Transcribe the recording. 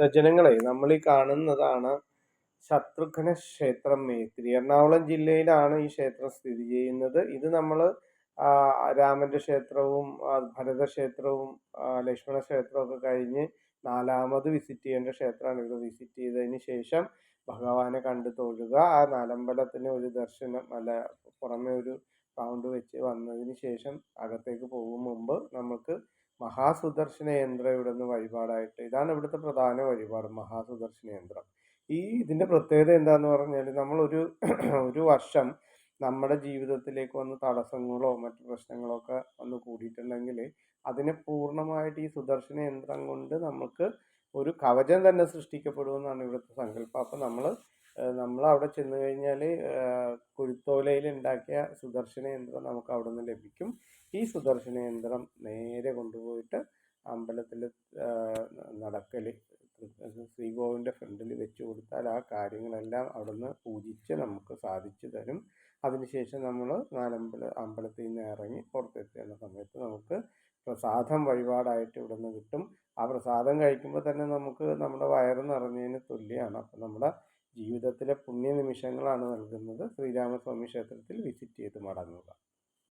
ഭക്തജനങ്ങളെ നമ്മളീ കാണുന്നതാണ് ശത്രുഘ്ന ക്ഷേത്രം മേത്രി. എറണാകുളം ജില്ലയിലാണ് ഈ ക്ഷേത്രം സ്ഥിതി ചെയ്യുന്നത്. ഇത് നമ്മള് രാമന്റെ ക്ഷേത്രവും ഭരത ക്ഷേത്രവും ലക്ഷ്മണ ക്ഷേത്രവും ഒക്കെ കഴിഞ്ഞ് നാലാമത് വിസിറ്റ് ചെയ്യേണ്ട ക്ഷേത്രമാണ്. ഇവിടെ വിസിറ്റ് ചെയ്തതിന് ശേഷം ഭഗവാനെ കണ്ട് തൊഴുക. ആ നാലമ്പലത്തിന് ഒരു ദർശനം പുറമെ ഒരു റൗണ്ട് വെച്ച് വന്നതിന് ശേഷം അകത്തേക്ക് പോകും മുമ്പ് നമുക്ക് മഹാസുദർശന യന്ത്രം ഇവിടുന്ന് വഴിപാടായിട്ട്, ഇതാണ് ഇവിടുത്തെ പ്രധാന വഴിപാട്, മഹാസുദർശന യന്ത്രം. ഇതിന്റെ പ്രത്യേകത എന്താന്ന് പറഞ്ഞാൽ നമ്മളൊരു ഒരു വർഷം നമ്മുടെ ജീവിതത്തിലേക്ക് വന്ന് തടസ്സങ്ങളോ മറ്റു പ്രശ്നങ്ങളോ ഒക്കെ വന്ന് കൂടിയിട്ടുണ്ടെങ്കിൽ അതിനെ പൂർണ്ണമായിട്ട് ഈ സുദർശന യന്ത്രം കൊണ്ട് നമുക്ക് ഒരു കവചം തന്നെ സൃഷ്ടിക്കപ്പെടുമെന്നാണ് ഇവിടുത്തെ സങ്കല്പം. അപ്പം നമ്മൾ അവിടെ ചെന്ന് കഴിഞ്ഞാൽ കുരുത്തോലയിൽ ഉണ്ടാക്കിയ സുദർശന യന്ത്രം നമുക്ക് അവിടെ നിന്ന് ലഭിക്കും. ഈ സുദർശന യന്ത്രം നേരെ കൊണ്ടുപോയിട്ട് അമ്പലത്തിൽ നടക്കൽ ശ്രീകോവിലിൻ്റെ ഫ്രണ്ടിൽ വെച്ച് കൊടുത്താൽ ആ കാര്യങ്ങളെല്ലാം അവിടുന്ന് പൂജിച്ച് നമുക്ക് സാധിച്ചു തരും. അതിനുശേഷം നമ്മൾ അമ്പലത്തിൽ നിന്ന് ഇറങ്ങി പുറത്തെത്തുന്ന സമയത്ത് നമുക്ക് പ്രസാദം വഴിപാടായിട്ട് ഇവിടുന്ന് കിട്ടും. ആ പ്രസാദം കഴിക്കുമ്പോൾ തന്നെ നമുക്ക് നമ്മുടെ വയറ് നിറഞ്ഞതിന് തുല്യമാണ്. അപ്പം നമ്മുടെ ജീവിതത്തിലെ പുണ്യ നിമിഷങ്ങളാണ് നൽകുന്നത്. ശ്രീരാമസ്വാമി ക്ഷേത്രത്തിൽ വിസിറ്റ് ചെയ്ത് മടങ്ങുക.